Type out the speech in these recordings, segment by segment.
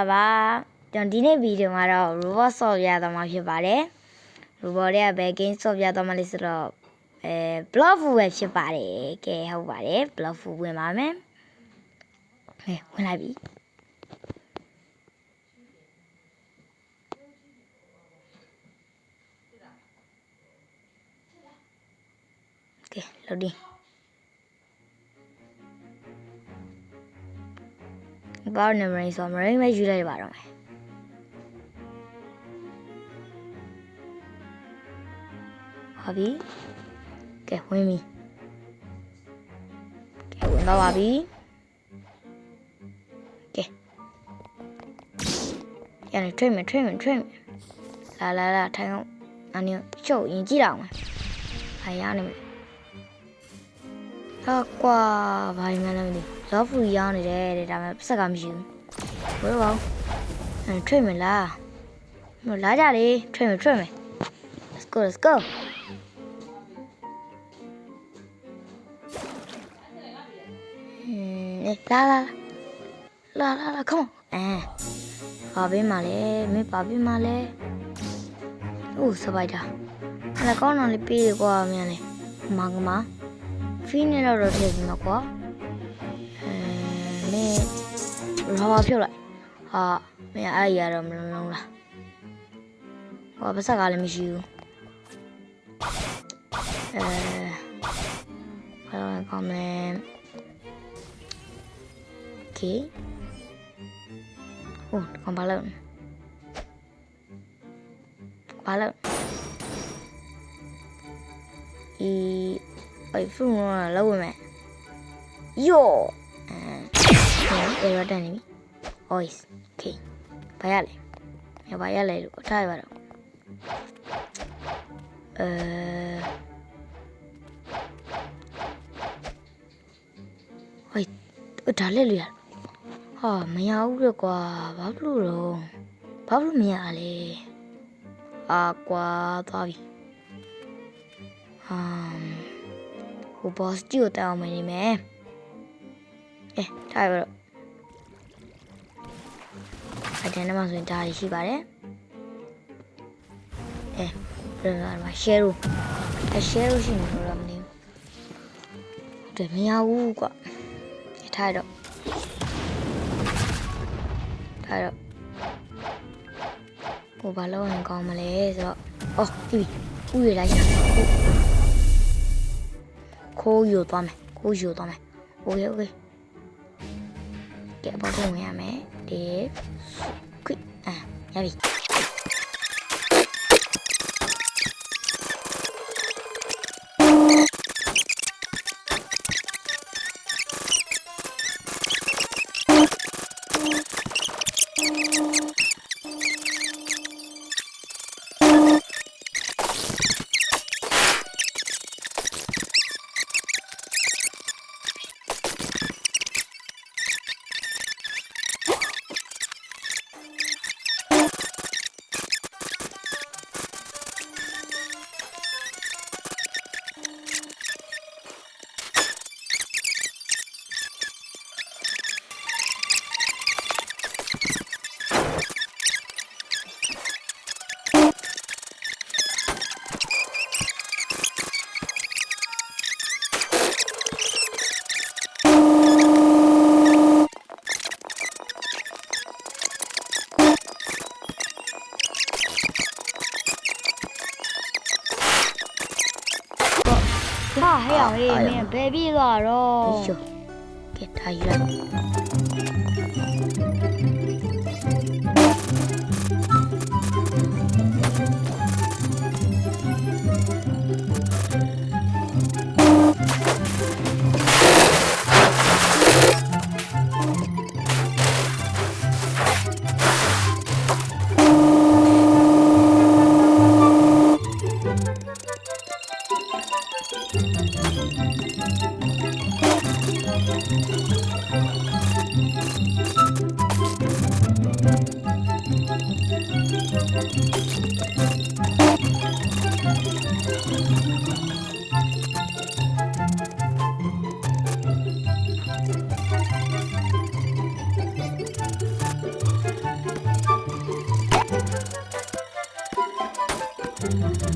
ba. Don't dinner video maro. Robot solve ya the mafia bade. Robot ya begging solve ya the malisro. Bluff web ship bade. Okay, how bade? Bluff with my man. When I be. Okay, loading. God never is on marine by July Baron. Hobby? Okay, with me. Okay, with no hobby. Okay. Yeah, train me. La, time out. And you show in Gilang. I am. Aqua by melody. Love yarn it, I'm a sagam you. Well, and train me la. No, la, daddy, train me. Let's go. La, come on. Bobby Malay, me Bobby Malay. Oh, Sabida. And I can't only pay the guamele. Magma. Feeling out of his no me raw pure like me I am long. What was I calling you? I come okay. Oh, con balloon. I feel low man. Yo. Era enemy. Ois. Okay. Vayale. Me vayale. Try it. Wait. Dale. Oh, me out qua Pablo me ale. Aqua Tavi. Who boss you tell me, man? Try it. I didn't want to die. She got it. My share. I share she knew. The meow got tied up. Go below and come a oh, we like call you, Tommy. Okay. Get about home, yeah, man. Dave. Quick. Heavy. Hey, baby, got get tired. က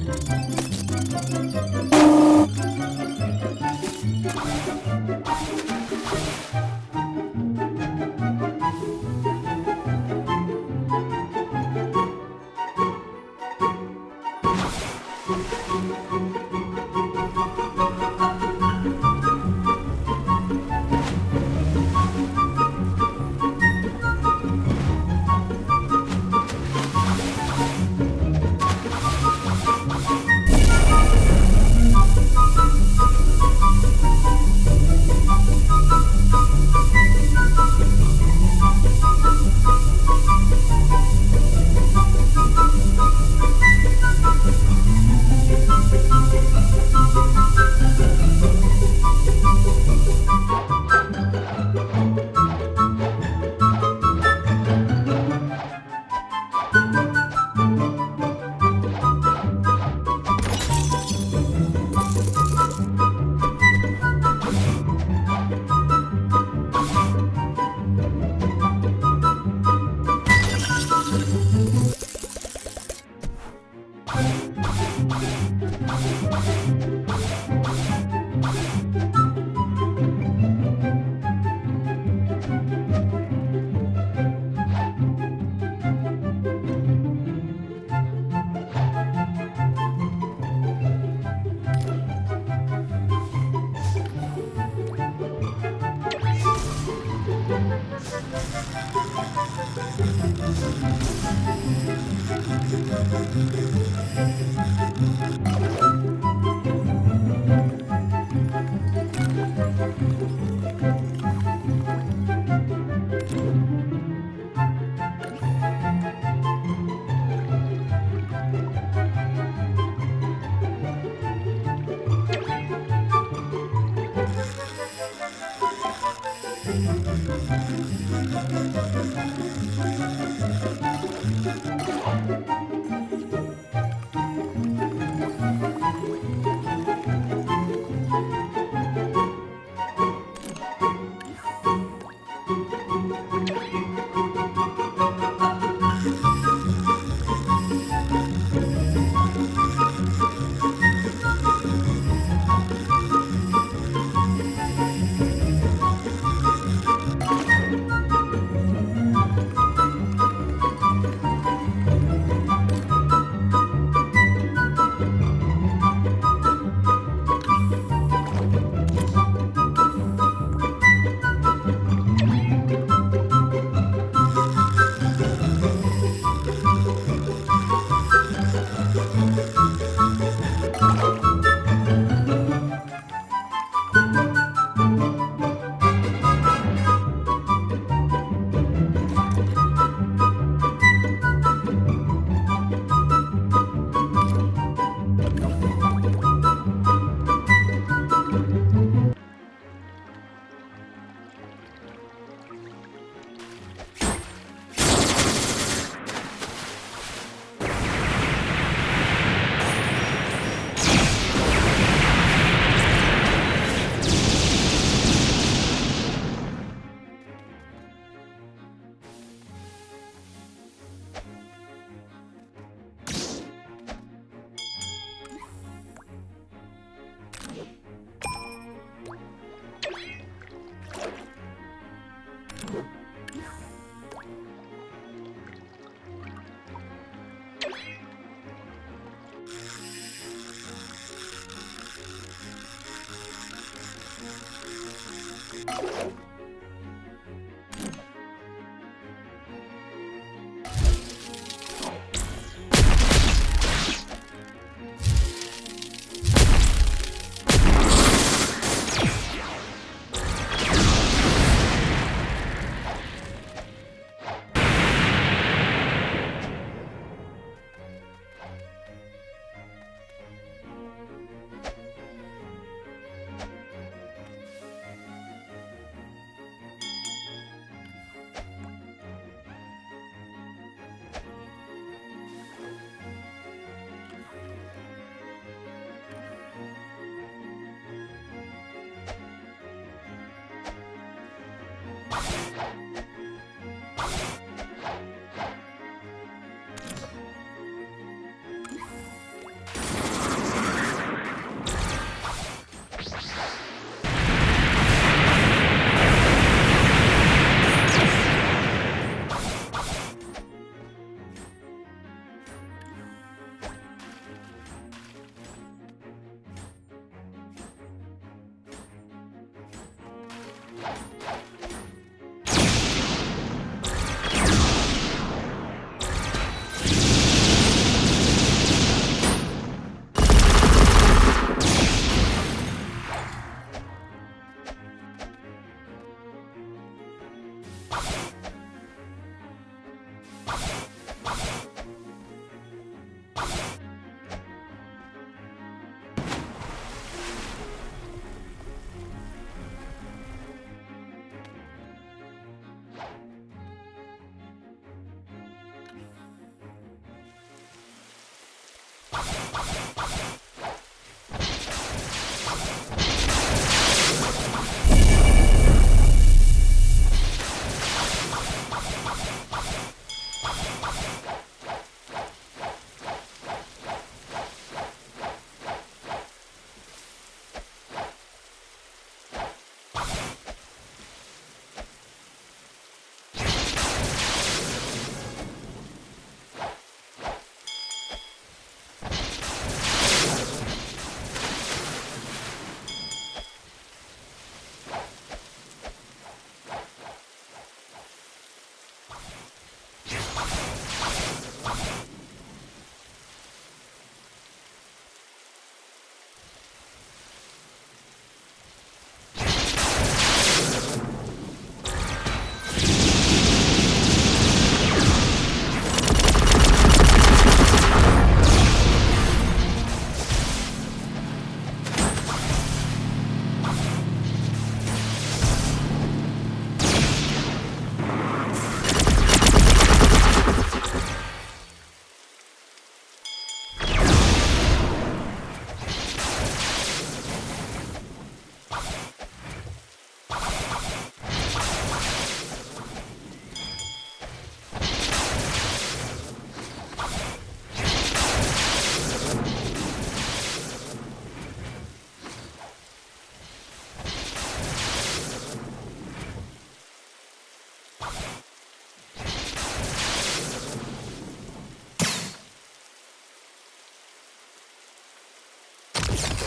က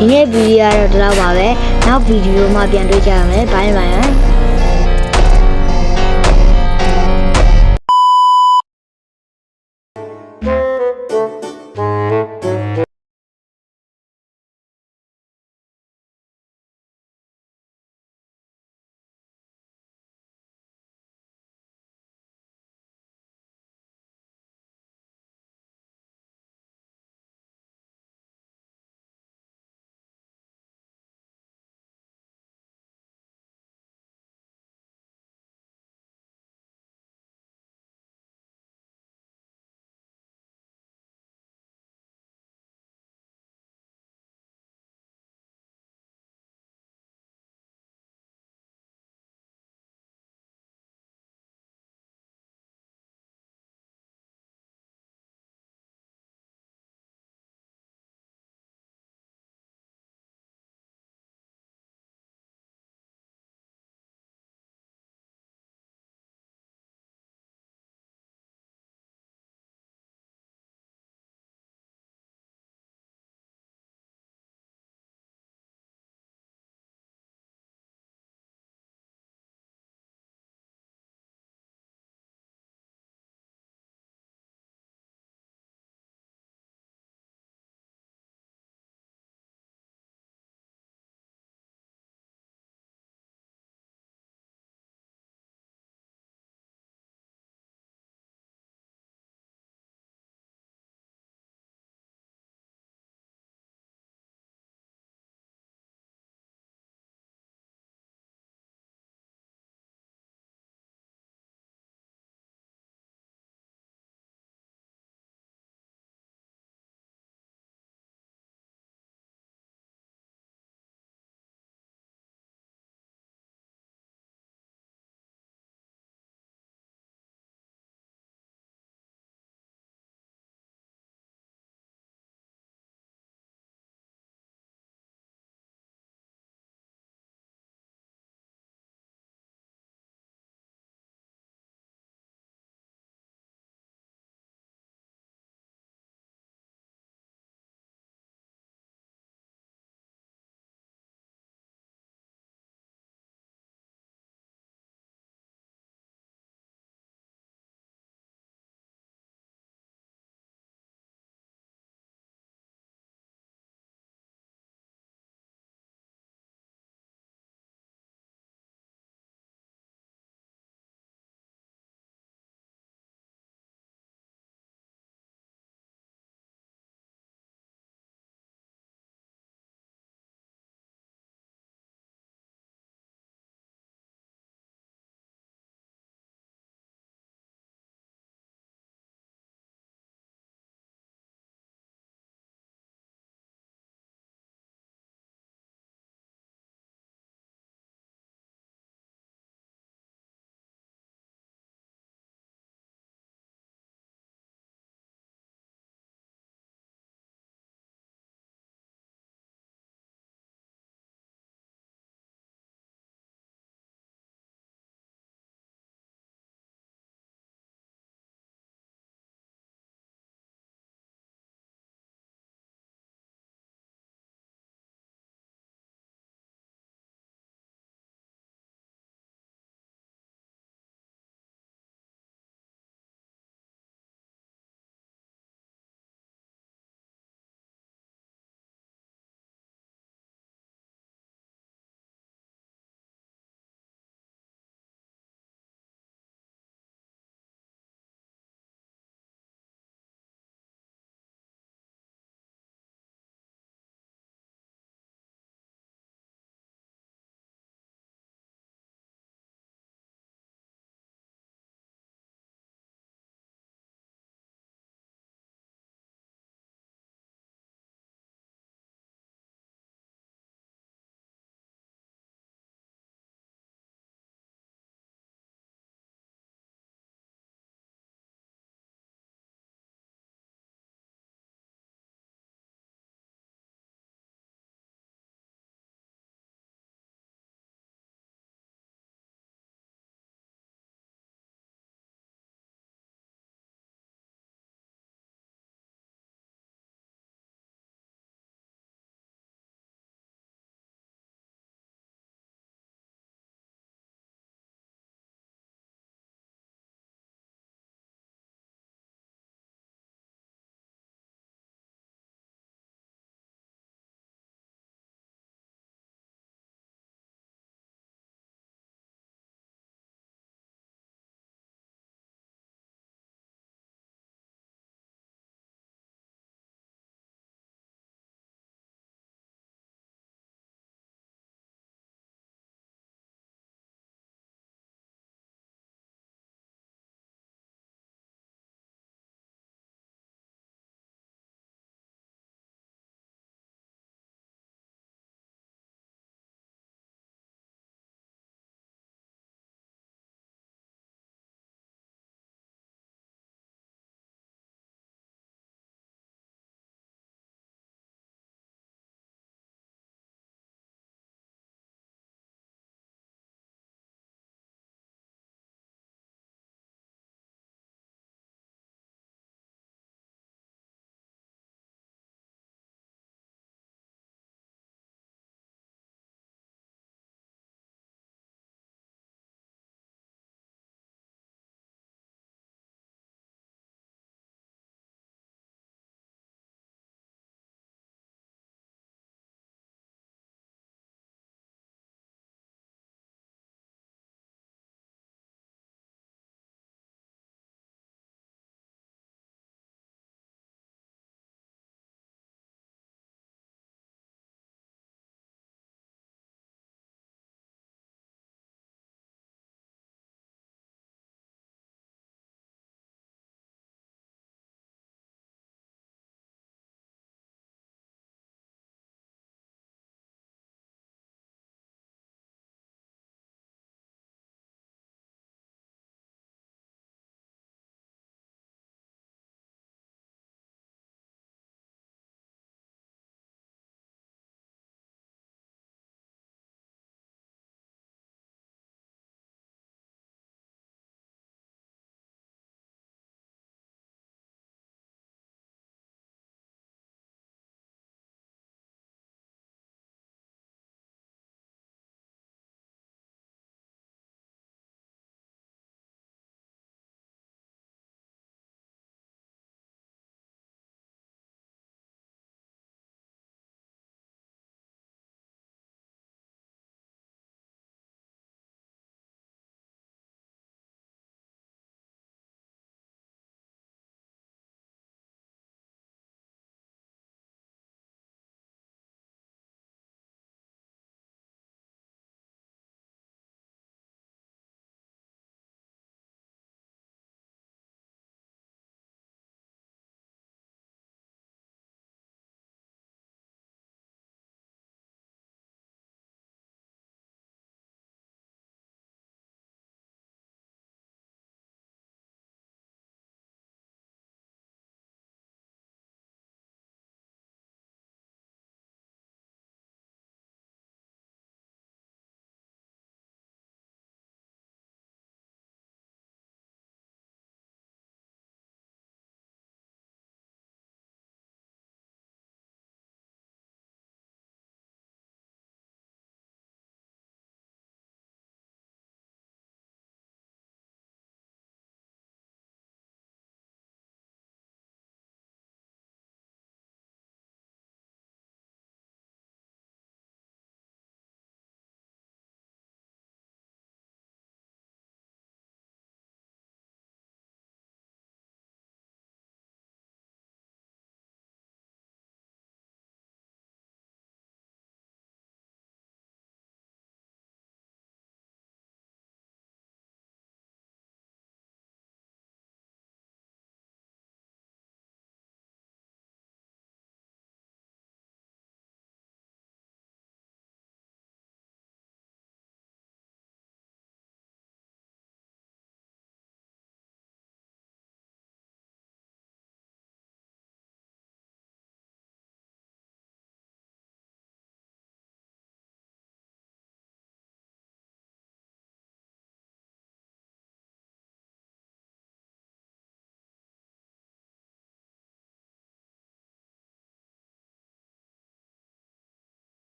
ဒီနေ့ဗီဒီယိုကတော့ဒီလောက်ပါပဲနောက်ဗီဒီယိုမှာပြန်တွေ့ကြရမယ်ဘိုင်းဘိုင်း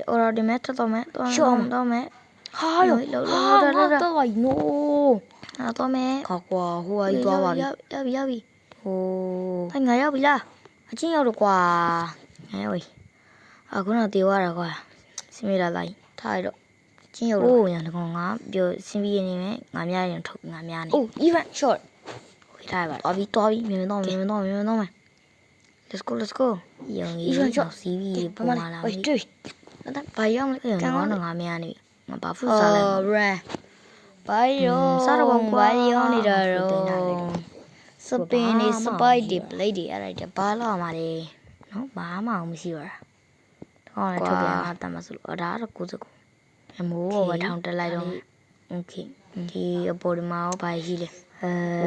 အော်ဒီမဲ့တော့မဲ့တော့မဲ့ဟာရောလောက်တော့ပါနိုးတော့မဲ့ခါကွာဟိုကကြီးသွားပါပြီရပြီဟိုအဲ့ငါရောက်ပြီလားအချင်းရောက်တော့ကွာငါရောက်ပြီအခုတော့တေးသွားတာကွာစင်မိလာလိုက်ထားရတော့ချင်းရောက်တော့ဟိုရတကောင်ငါပြောစင်ပြီးနေမယ်ငါများရင်ထုတ်ငါများနေအိုး even short โอเคထားပါတော်ပြီမြင်တော့မယ် let's go ယုံကြီးတော့စီးပြီးပုံလာလားတွေ့那白羊嘞，刚刚那个面呢，我把fruit salad。哦，白羊，啥都讲白羊哩的咯。Spain plate อะไรจะบ้าละมาเลยเนาะบ้ามาไม่ใช่หรอก็เลยทุกอย่างตามมาสุดอะไรก็จะกูหมูว่าทำแต่ไรတော့โอเคที่ပေါ်ဒီမှာဘာရှိလဲ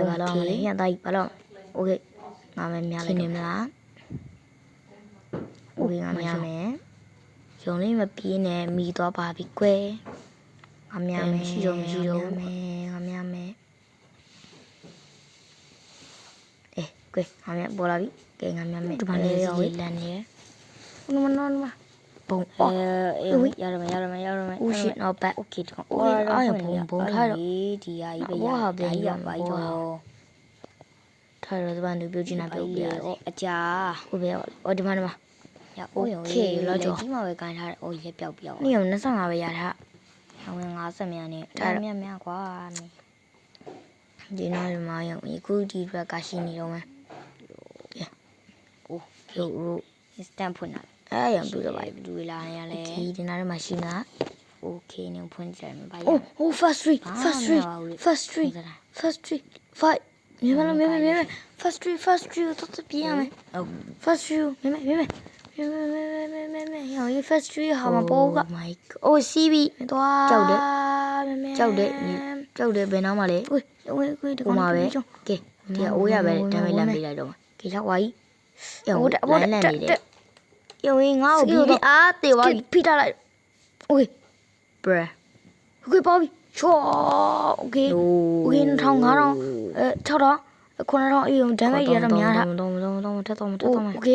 ဘာလို့လဲညတိုင်းဘာလို့โอเคငါမယ်များလိုက်နေမလားโอเคငါများမယ်ရုံလေးမပြေးနဲ့မိသွားပါပြီကွယ်ငါများမယ်ရှိတော့ငါများမယ်ကွယ်ငါများပေါ်လာပြီကဲငါများမယ်ဒီမှာလေးရောလန်နေနမဘုံရရမယ်ဦးရှိတော့ပတ်โอเคဒီကောင်အားရဘုံထားတော့ဒီဟာကြီးပဲရဒါကြီးကပါရောထားတော့ဒီမှာလူပြုတ်ချင်တာပြုတ်ပြရတယ်အကြာဟုတ်ပဲအော်ဒီမှာရโอเคလောက်ကြောဒီမှာပဲကန်ထားတယ်အော်ရက်ပြောက်နေအောင်25ပဲရထားအဝင်50မြန်နဲ့ဒါမြတ်ကွာဒီနောက်ဒီမှာရောအခုဒီဘက်ကရှိနေတော့မယ်အိုးလို့ instant ဖွင့်တာအဲ့ရံပြီးတော့ပါဘူးလာနေရလဲဒီနားထဲမှာရှိတာโอเคနေဖွင့်ကြမယ်ပါရအိုး first tree 5မြင် first tree တော့ပြရမယ် first tree မြင် ရော first tree ဟာမပေါ်က my god အိုးစီးပြီသွားကြောက်တယ်ဘယ်နားမှာလဲဝေးဒီကောင်မှာပဲကဲဒီအိုးရပဲဒါပဲလမ်းပေးလိုက်တော့မှာကဲရောက်သွားပြီရောလမ်းနေတယ်ရောငါ့ကိုပြီးအားတေသွားပြီဖိထားလိုက်โอเค bruh โอเคပေါ်ပြီချောโอเค1500 6000 9000အေးဒမ်းမိတ်ရတော့များတာတော့โอเค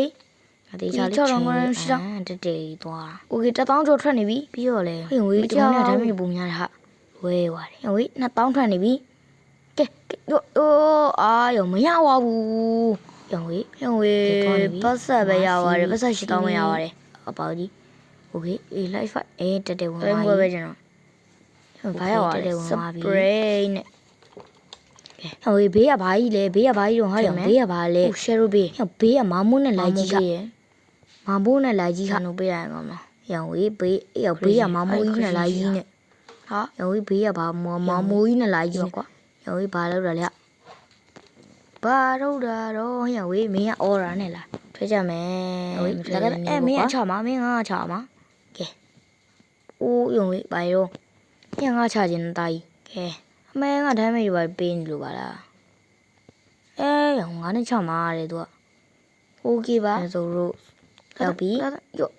အသေးချာလေးချင်းတက်သွားโอเค1000ကျော်ထွက်နေပြီပြီးတော့လေဝေးဒီမှာဓာတ်မြေပုံများတာဝဲသွားတယ်ဝေး2000ထွက်နေပြီကဲအာရောမရပါဘူးရောဝေးပတ်ဆက်ပဲရပါတယ်ပတ်ဆက်8000ပဲရပါတယ်အပေါကြီးโอเคlive fight တက်တယ်ဝင်ပါပြီပဲကျွန်တော်ဘာရပါလဲစပရေးနဲ့ဟိုဘေးကဘာကြီးလဲဘေးကဘာကြီးတော့ဟာရမယ်ဘေးကဘာလဲရှယ်ရိုဘေးဘေးကမာမိုးနဲ့လိုက်ကြီးကမာမိုးနဲ့လိုက်ကြီးဟာလို့ပေးရတယ်ကောင်နော်ရောင်ဝေးဘေးကမာမိုးကြီးနဲ့လိုက်ကြီးနဲ့ဟာရောင်ဝေးဘေးကဘာမာမိုးကြီးနဲ့လိုက်ကြီးကွာရောင်ဝေးဘာလုပ်တာလဲဘာလုပ်တာတော့ရောင်ဝေးမင်းကအော်ရာနဲ့လားထွက်ကြမယ်ဒါကမင်းအချမှာမင်းငါချမှာကဲအိုးရောင်ဝေးဘာရောမင်းငါချခြင်းတာကြီးကဲအမေကဓာတ်မိတ်တွေပေးနေလို့ပါလားရောင်ငါနဲ့ချမှာတယ်သူကโอเคပါဆိုတော့ရောက်ပြီ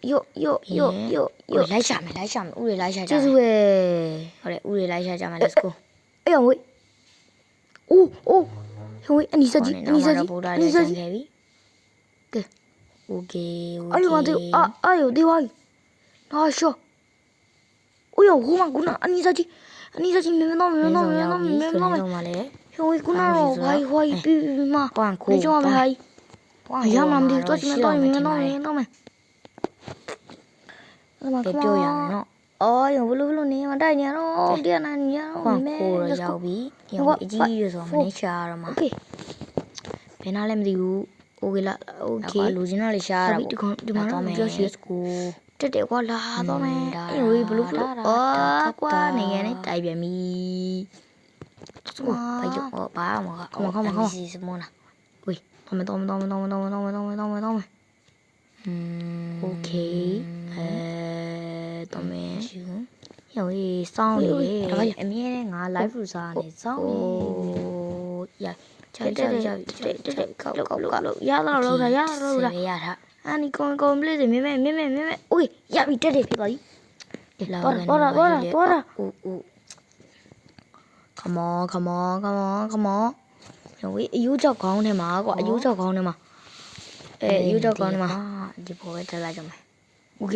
ယောလိုက်ရှာမယ်ဥတွေလိုက်ရှာကြမယ်ကျေးဇူးပဲဟုတ်တယ်ဥတွေလိုက်ရှာကြမယ် let's go အေးရောဝေးအိုးဟိုအနီစကြီးခဲ့ပြီကဲโอเคအဲ့ဒီကတော့အာယောဒီဝိုင်းဟာရှောအိုးယောဟိုမှာကအနီစကြီးမင်းတော့မလဲဟိုကုနာရောဝိုင်းပြီးမှကွန်ခိုးကြောမယ်ဟိုင်းရမမဒီတော့မင်းတော့မယ်ပြောရမယ်နော်အော်ရောဘလို့နေမတိုက်နေတော့တရားနာနေတော့မင်းရောက်ပြီရောအကြီးရဆိုမနေရှာရမှာโอเคဘယ်နာလဲမသိဘူးโอเคလားโอเคလူချင်းတော့လေရှာရတာဒီမှာတော့ပြောရှိကိုတက်တယ်ကွာလာတော့မယ်အေးဝေးဘလို့အော်ကွာနေရနေတိုက်ပြန်ပြီဘာကြောဘာမခမစီစမနာဝေးတော့တော့โอเคတော့မယ်ရောေးစောင်းနေအမြဲတမ်းငါ live လူစားနေစောင်းနေရတက်ကောက်ရတော့လို့ရတာအနီကွန်ပလေးမင်းโอเคရပြီတက်တယ်ဖြစ်ပါပြီတော်တာအိုး come on ရောေးအယူကြောက်ကောင်းထဲမှာကွာအယူကြောက်ကောင်းထဲမှာအယူကြောက်ကောင်းထဲမှာဒီပေါ်ပဲတက်လိုက်ကြမယ်โอเค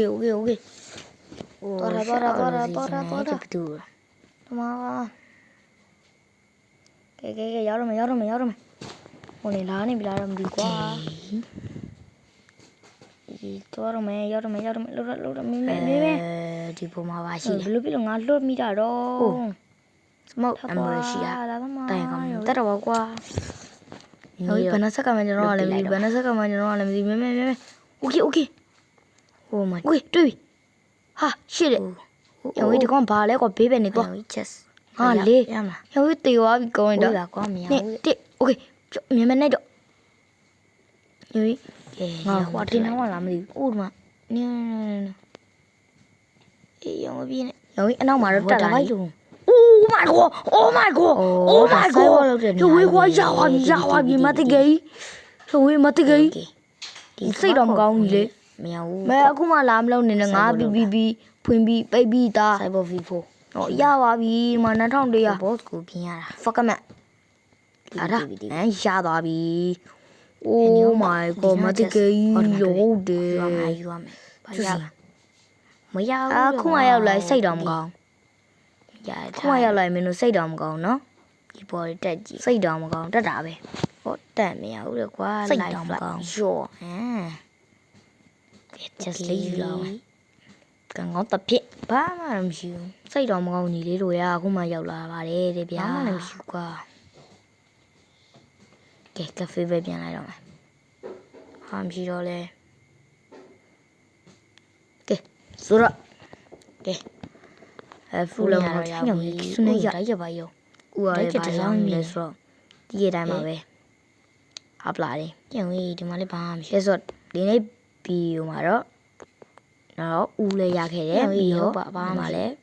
တော်တာဘသူတမကဲရောက်တော့မယ်ဟိုနေလာနေပြီလားတော့မသိကွာဒီတော့တော့မယ်ရောက်တော့မယ်လို့မင်းဒီပုံမှာပါရှိတယ်ဘယ်လိုဖြစ်လို့ငါလွတ်မိတာတော့စမောက်အမရှိတာတိုင်ကောင်တက်တော့ကွာဟိုဘယ်နှဆက်ကမှကျွန်တော်ကလည်းမသိဘယ်နှဆက်ကမှကျွန်တော်ကလည်းမသိမဲโอเคဟိုမှာโอเคတွေ့ပြီဟာရှစ်တယ်ဟိုဒီကောင်ဘာလဲကွာဘေးပဲနေတော့ chess ဟာလေရမလားဟိုတေသွားပြီကောင်းတော့ကွာမရဘူးတစ်โอเคမြန်နေတော့ဟိုငါဟိုတင်တော့လာမသိဘူးဥဒမနင်းအေးရောမပြင်းနဲ့ရောအနောက်မှာတော့တက်လာပြီ Oh my god ဒီဝေးကွာရပါပြီမတကယ်ဒီဝေးမတကယ်ဒီစိတ်တော့မကောင်းဘူးလေမရဘူးမဲအခုမှလာမလို့နေနဲ့ငါပြီးဖွင့်ပြီးပိတ်ပြီးသား Cyber V4 ဟောရပါပြီမ2100 boss ကိုပြင်ရတာ fuck man လာတာရသွားပြီ Oh my god မတကယ်ဟုတ်တယ်ယူရမယ်ဘာရမရဘူးအခုမှရောက်လာစိတ်တော့မကောင်းခွာရောက်လိုက်မင်းတို့စိတ်တော်မကောင်းနော်ဒီပေါ်တက်ကြည့်စိတ်တော်မကောင်းတက်တာပဲဟောတက်မရဘူးလေကွာစိတ်တော်မကောင်းရော့just leave you alone ကန်ကောင်းတစ်ဖြစ်ဘာမှမရှိဘူးစိတ်တော်မကောင်းညီလေးတို့ရအခုမှရောက်လာပါတယ်တဲ့ဗျာဘာမှမရှိဘူးကွာကဲကဖေးပဲပြန်လိုက်တော့မယ်ဟာမရှိတော့လေကဲဆိုတော့ကဲဖူလုံးတော့ရောက်ပြီစနေရပါရောဦးရပါရောင်းနေဆိုတော့ဒီရတိုင်းမှာပဲအပလာတယ်ပြန်ဝေးဒီမှာလည်းဘာမှမရှိဆိုတော့ဒီနေ့ဗီဒီယိုမှာတော့ဦးလည်းရခဲ့တယ်ပြီးတော့ဘာမှလည်း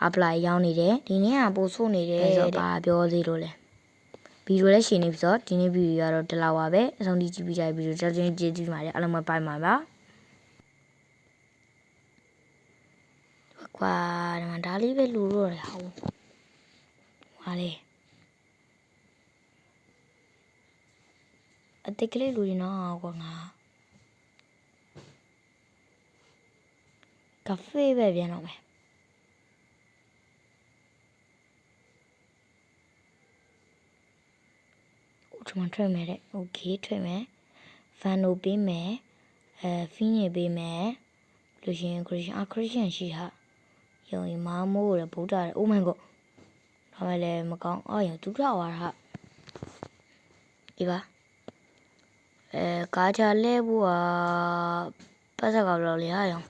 အပလာရောင်းနေတယ်ဒီနေ့ကပို့ဆိုးနေတယ်ဆိုတော့ဘာပြောသေးလို့လဲဗီဒီယိုလည်းရှင်းနေပြီဆိုတော့ဒီနေ့ဗီဒီယိုကတော့ဒီလောက်ပါပဲအဆုံးထိကြည့်ပြီးကြဗီဒီယိုကြောက်ချင်းကြည့်ကြည့်ပါလေအားလုံးပဲပိုင်ပါပါကွာဒီမှာဒါလေးပဲလူတော့တယ်ဟာလေအတိတ်ကလေးလူရင်တော့ကွာငါကဖေးပဲပြန်တော့မယ်ဒီမှာထွက်မယ်တဲ့โอเคထွက်မယ်ဖန်နိုပေးမယ်ဖင်းနေပေးမယ်လူရှင်ခရစ်ယာန်ရှိဟာယုံရင်မာမိုးရဗုဒ္ဓရ Oh my god ဒါမှလည်းမကောင်းအော်ရဒုက္ခဝါရဒီပါကားချလဲဘူးပတ်စက်ကဘယ်လိုလဲဟာရော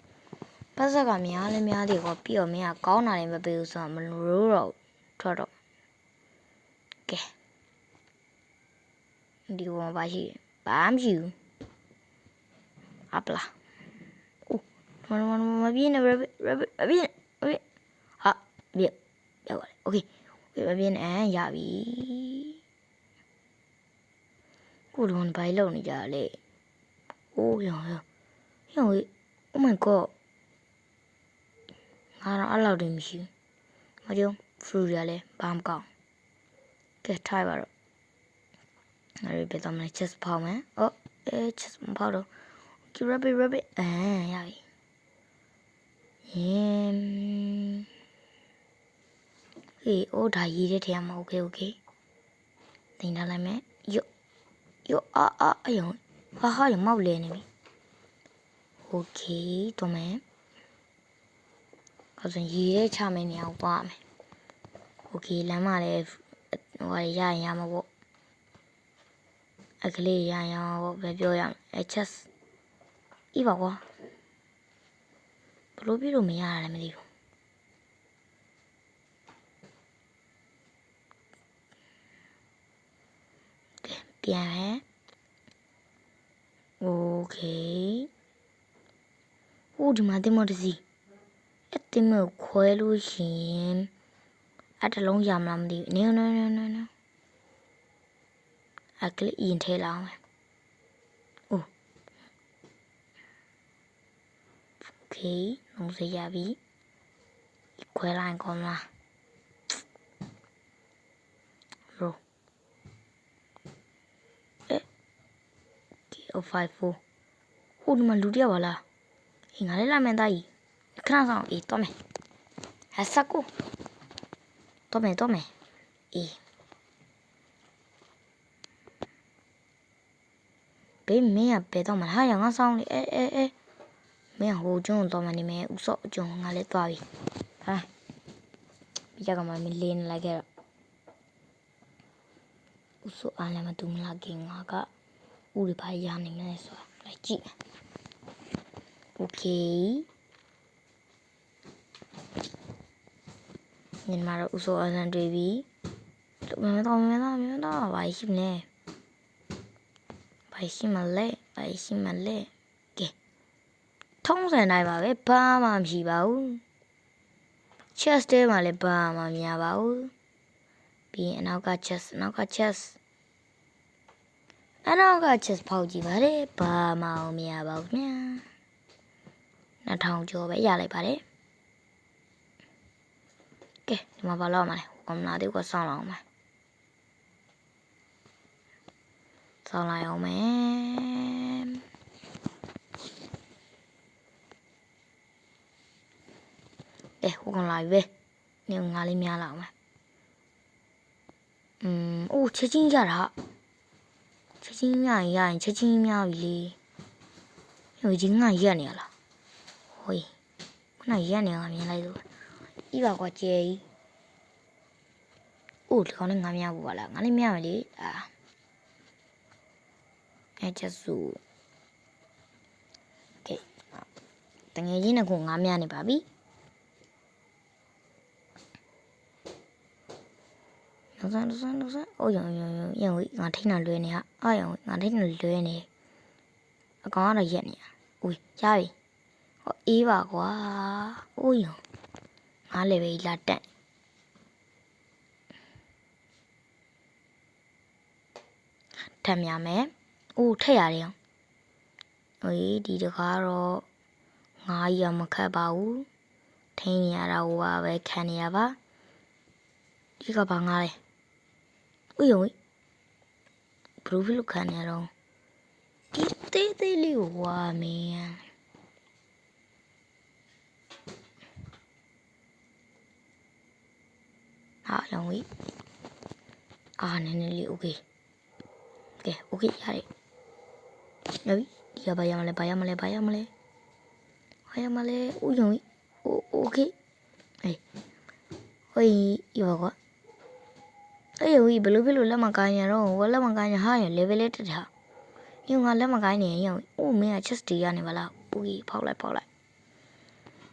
ပတ်စက်ကများလဲများတယ်ကွာပြီးတော့မင်းကကောင်းတာလည်းမပေးဘူးဆိုတော့မလို့တော့ထွက်တော့ကဲဒီကောင်ပါရှိဘာမှမရှိဘူးအပလာမပြင်းနဲ့ rabbit ဟာပြရောက်ပါလေ okay မပြင်းနဲ့ရပြီကိုလုံးဘိုင်လုံးနေကြလေအိုးရော oh my god ငါတော့အဲ့လောက်တည်းမရှိဘူးမကြောက် fruit ရလဲဘာမှမကောင်းကဲထားပါတော့ငါတို့ပဲတော့မလဲ chest ဖောက်မယ်chest မဖောက်တော့ rabbit ရပြီအိုးဒါရေးတဲ့ထဲမှာ okay တင်ထားလိုက်မယ်ယောအယောဟာရမောက်လဲနေပြီ okay တော့မယ်အဲ့ဒါရေးတဲ့ချမယ်နေအောင်သွားမယ် okay လမ်းမလည်းဟိုရရင်ရမှာပေါ့အကလေးရရင်ပေါ့ပဲပြောရမယ်chest ဤပါကွာဘလို့ပြီးတော့မရတာလည်းမသိဘူးပြန်မယ်โอเคဟိုဒီမှာတင်မတစီအတင်မခွဲလို့ရှိရင်အတလုံးရမလားမသိဘူးနေအကလေးရင်ထဲလာအောင်โอเคလုံးစရပြီခွဲလိုက်ကောင်းလားရော54ဟိုဒီမှာလူတယောက်ပါလားငါလည်းလာမယ်သားကြီးက ခဏဆောင်အေးတော့မယ်ဟာစကူတော့မယ်အေးဘေးမင်းကပဲတော့မလားဟာငါဆောင်လေအေးမင်းဟိုကျွန်းတော့မနေမယ်ဥစော့ကျွန်းငါလည်းသွားပြီဟာပြကြကမှမလင်းလိုက်ခဲ့တော့ဥစော့အားလည်းမတူမလားကင်ငါကဥတွေပါရနိုင်လဲဆိုတာလိုက်ကြည့်โอเคညမှာတော့ဥစောအစံတွေ့ပြီမင်းတော့ဘာရှိမလဲဘာရှိမလဲကဲထုံးစံတိုင်းပါပဲဘာမှမရှိပါဘူး chest တဲမှာလည်းဘာမှမရပါဘူးပြီးရင်အနောက်က chest ဖောက်ကြည့်ပါလေဘာမှမရပါဘူးခင်ဗျာ2000ကျော်ပဲရလိုက်ပါတယ်ကဲဒီမှာဘာလို့မလဲကမ္ဘာသေးကိုဆောင်းလောက်မယ်ဆောင်းလိုက်အောင်မယ်ကဲဟိုကောင်လာပြီပဲနေငါလေးများလာအောင်မယ်အိုးချက်ချင်းရတာချက်ချင်းများရင်ချက်ချင်းများပြီလေဟိုကြီးငါရက်နေရလားဟိုခုနရက်နေငါမြင်လိုက်လို့ဤပါကွာကျဲကြီးအိုးဒီကောင်လည်းငါများဘူးပါလားငါလည်းများမယ်လေချက်စုကဲတငယ်ချင်းကငါများနေပါပြီလောဆန်းအိုးရောငါထိတ်နေလွဲနေဟာငါထိတ်နေလွဲနေအကောင်ကတော့ရက်နေရဦးရပြီဟောအေးပါကွာအိုးရောငါလည်းပဲလာတက်ထမ်းရမယ်အိုးထက်ရတယ်အောင်ဟိုဒီတကားတော့ငါကြီးမခတ်ပါဘူးထိန်းနေရတာဟိုပါပဲခံနေရပါဒီကဘာငါလဲဦးယုံဘလူးဖီလို့ခံနေရတော့ဒီသေးလေးကိုဝါမင်းဟာရောင်ဝီနည်းနည်းလေးโอเคကဲโอเคရတယ်ရပြီဒီကဘာရမလဲဦးယုံဝီโอเคအေးဟိုရောကွာအေးဝီဘလူးဖီလို့လက်မကိုင်းရတော့ဝလက်မကိုင်းရဟာရ level လေးတက်တာညငါလက်မကိုင်းနေရောအိုးမင်းက chest တီရနေပါလားဦးဖောက်လိုက်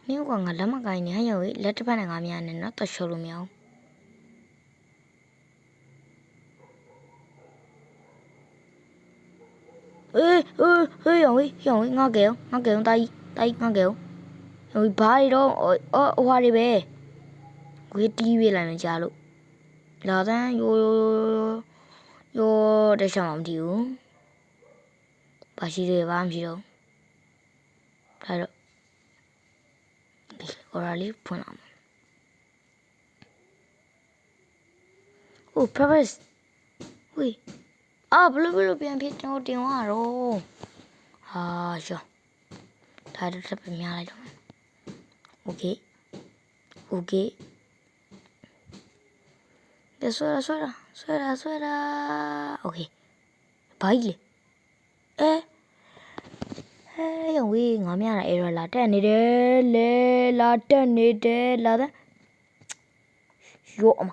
နင်းကငါလက်မကိုင်းနေဟရောလက်တစ်ဖက်နဲ့ငါများနေတော့တရှုပ်လို့မရအောင်အေးရောင်ငါကဲတိုင်းငါကဲရောဘာရီတော့ဟွာတွေပဲကိုတီးပေးလိုက်မှကြားလို့လာတဲ့ရိုတခြားမှမသိဘူးဘာရှိသေးဘာမှမရှိတော့ဒါတော့ဒီအော်ရာလေးဖွင့်အောင်purpose ဝေးဘလို့ပြန်ဖြစ်ကျွန်တော်တင်သွားတော့ဟာရှောဒါတော့ထပ်ပြများလိုက်တော့โอเค这睡了，OK，ဘာကြီးလဲရုံဝေးငါများတာအဲ့တော့လာတက်နေတယ်လေလာတက်နေတယ်လာတဲ့ရောအမ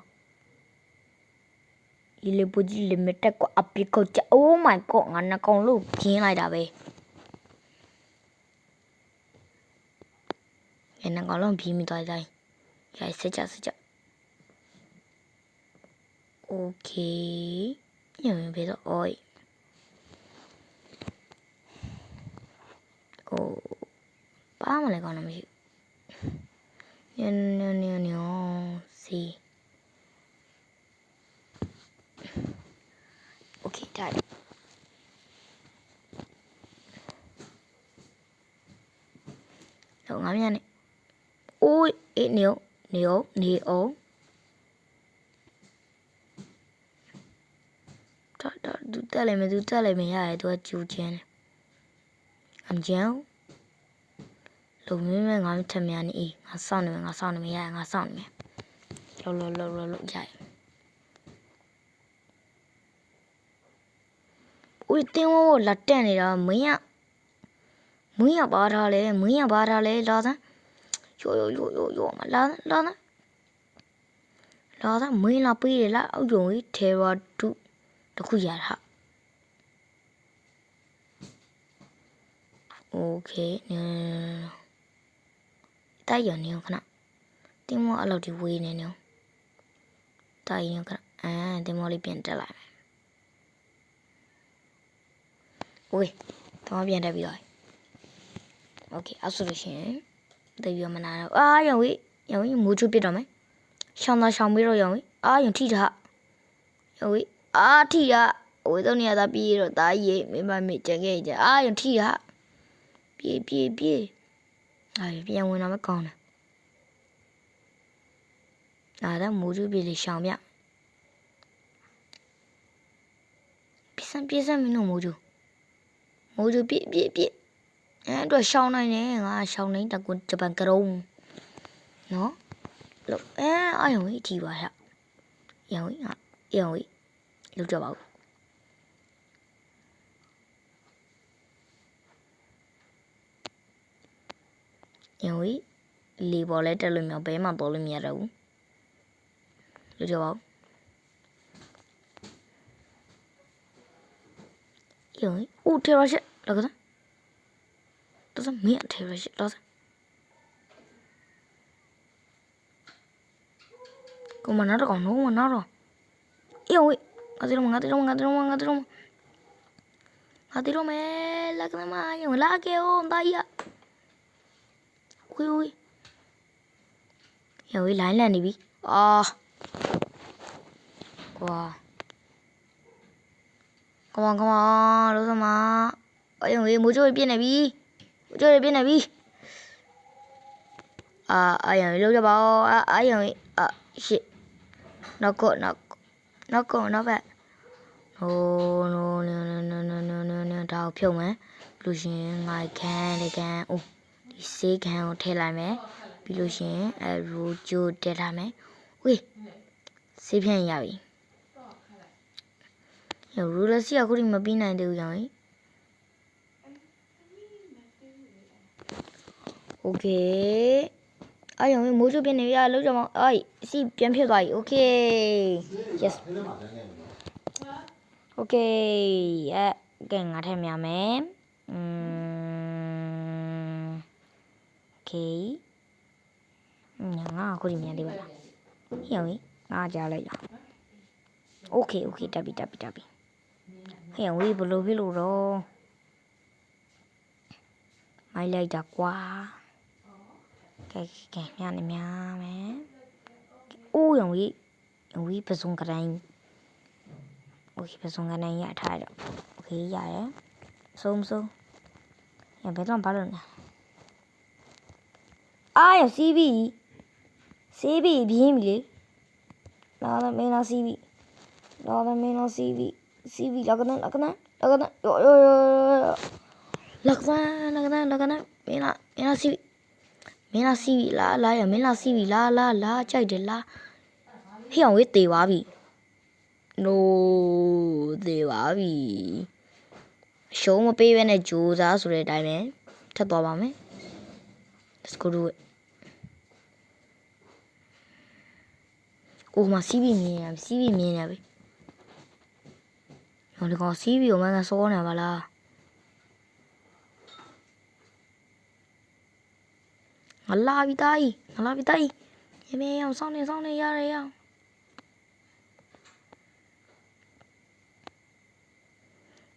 ဒီလေပူကြီးလေမတက်ကွာအပီကောချာ Oh my god ငါနှကောင်လို့ပြင်းလိုက်တာပဲနှကောင်လုံးပြင်းမိသွားတိုင်းရိုက်စကြOkay. Nhưng mình biết rồi. Ba mà lại còn làm gì? Gì? Ok, đây. Đâu ngắm nha này. Ui, ít nếu. Du tale me ya to chu chen am jao လုံမဲငါထက်မြန်နေငါစောင့်နေမယ်ငါစောင့်နေမယ်ရငါစောင့်နေမယ်လောရဦးတင်းဝလာတက်နေတာမင်းပါထားလေလာသန်းယောမလာမင်းလာပေးရလားအောက်ယုံကြီးထေရဒုတခုရတာโอเคတိုက်ရနေခဏတင်းမအဲ့လိုဒီဝေးနေနေတိုက်ရခဏတင်းမလေးပြန်တက်လိုက်မယ်โอเคတင်းမပြန်တက်ပြီးတော့โอเคအဲ့ဆိုလို့ရှိရင်တည်ရမနာတော့ရောင်ကြီးမူချိုးပြတော့မယ်ရှောင်းပြီးတော့ရောင်ကြီးရုံထိတာရောင်ကြီးထိတာဝေတော့နေရတာပြီးတော့ဒါကြီးမိမမေကြခဲ့ကြရုံထိတာပြေးပြန်ဝင်တော့မကောင်းတယ်ဒါတော့မူချိုးပြလေရှောင်းပြပြေးစမ်းမင်းတို့မူချိုးပြေးတော့ရှောင်းနိုင်တယ်ငါရှောင်းနိုင်တကွန်ဂျပန်ကရုံနော်လို့ရုံကြီးထိပါဟဲ့ရောင်ကြီးလောက်ကြပါဦးရောင်ကြီးလီပေါ်လဲတက်လို့မရဘဲမှပေါ်လို့မရတော့ဘူးလောက်ကြပါဦးရောင်ကြီးဦးထေရရှိလောကတော့မင်းထေရရှိလောကိုမနာတော့နော်မနာတော့အေးဝေးငါတိရောမဲလာကမယုံလာကေအိုဒါရဝေးရောလိုင်းလန်နေပြီကွာကမလို့စမယုံဝေးမိုးချိုးပြင်းနေပြီယုံလို့ကြပါယုံရှစ်နောက်ဘက်no ဒါကိုဖြုတ်မယ်ပြီးလို့ရှင်ငါခန်းဒီစေးခန်းကိုထည့်လိုက်မယ်ပြီးလို့ရှင်ရူဂျိုတက်ထားမယ်ဝေးစေးဖြန့်ရပြီရူလစီအခုဒီမပြီးနိုင်သေးဘူးရောင်ကြီးโอเคရောင်မိုးချိုးပြနေရလောက်ကြမစီပြန်ဖြစ်သွားပြီโอเค yes โอเคကဲငါထည့်မြမယ်โอเคငါအခုဒီမြန်လေးပါလားရောင်ငါကြားလိုက်ရโอเคတက်ပြီဟဲ့ဝေးဘလို့ဖြစ်လို့တော့မိုက်လိုက်တာကွာကဲညနေများမယ်ရောင်ကြီးပစုံကတိုင်းโอเคပစုံကတိုင်းရထားတော့โอเคရတယ်ဆုံးရဘယ်တော့ဘာလို့လဲရစီးပြီပြင်းပြီလေလာမင်းလားစီးပြီလကနယောလကနမင်းလားစီးပြီလာရမင်းလားစီးပြီလာကြိုက်တယ်လားဟေ့အောင်ဝေးတေသွားပြီသေပါပြီရှုံးမပေးဘဲနဲ့ဂျိုးစားဆိုတဲ့အတိုင်းပဲထပ်သွားပါမယ် let's go do it မစီးပြီးမြင်ရပြီဟိုဒီကောင်စီးပြီးကိုမှန်းစောနေပါလားငါလာပြီတာကြီးရေမေးအောင်စောင်းနေရတယ်ရအောင်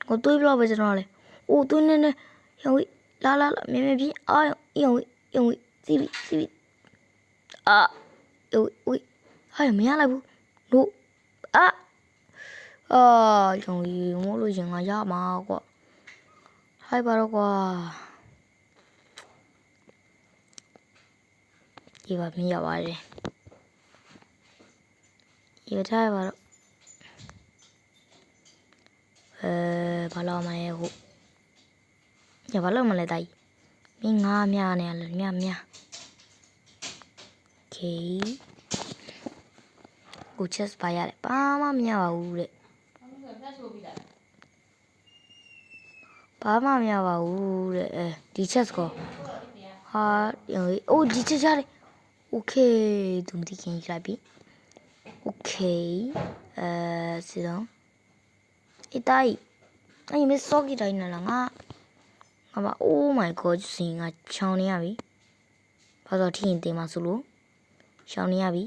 ကိုတွေးပြလို့ပဲကျွန်တော်လေတွေးနေရောင်လာမြင်မြင်ပြီးရောင်စီးပြီးမရလိုက်ဘူးလို့ရောင်မို့လို့ရင်ငါရမှာကွာဟိုက်ပါတော့ကွာဒီပါမြင်ရပါတယ်ရထားပါတော့ဘာလို့မလဲဟုတ်ဘာလို့မလဲတိုင်းမ မင်းငါများနေလေများโอเคကို chest ပါရတယ်ဘာမှမရပါဘူးတဲ့ဘာမှမရပါဘူးတဲ့ဒီ chest ကိုဟာအိုးဒီ chest ရတယ်โอเคသူမသိခင်ယူလိုက်ပြီโอเคစီတော့အေးတိုင်းအဲ့မစောကြီးတိုင်းလာငါမ oh my god စင်ငါချောင်းနေရပြီဘာလို့ထင်းတင်မှာဆိုလို့ရှောင်းနေရပြီ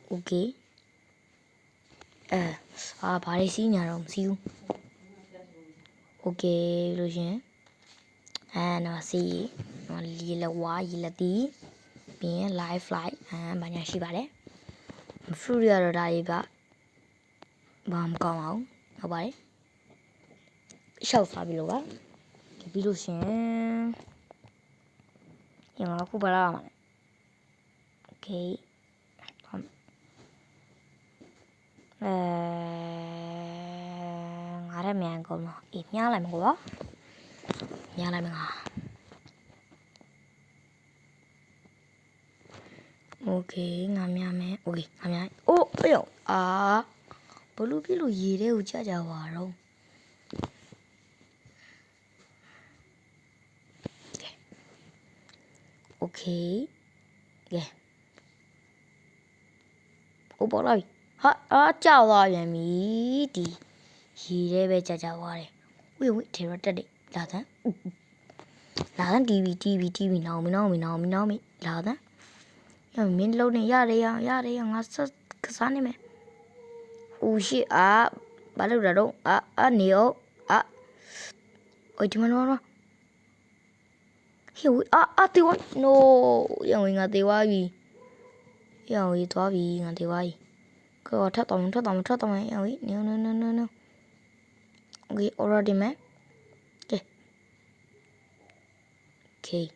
โอเคဘာလေးစီးညာတော့မစီးဘူးโอเคလို့ရှင်နော်စီနော်လီလဝါရီလတီပြီးရင် live flight ဘာညာရှိပါတယ် fruit ရတော့ဒါကြီးကဘာမကောင်းအောင်ဟုတ်ပါတယ်ရှောက်စားပြီလို့ပါပြီးလို့ရှင်ညငါခုပါလာမှာโอเคငါရမြန်ကုန်တော့အေးမြားလိုက်မှာကွာမြားလိုက်မှာโอเคငါမြားမယ်โอเคငါမြားအိုးအေးဘလို့ပြလို့ရေတဲ့ကိုကြာကြာပါတော့โอเคကဲအိုးပေါ်လိုက်ဟာကြောက်သွားပြန်ပြီဒီရေထဲပဲကြာကြာသွားတယ်ဝေးထေရတက်တယ်လာသန်းတီဗီနောင်မီလာသန်းရမင်းလုံးနေရတယ်ငါစကစားနေမယ်ဦးရှိဘာလို့လဲတော့နေအောင်အိုဒီမနောဟေးတေဝါ no ရဝင်ငါတေဝါပြီရဝင်သွားပြီငါတေဝါပြီကောထပ်တော့ရဝင် no okay already man okay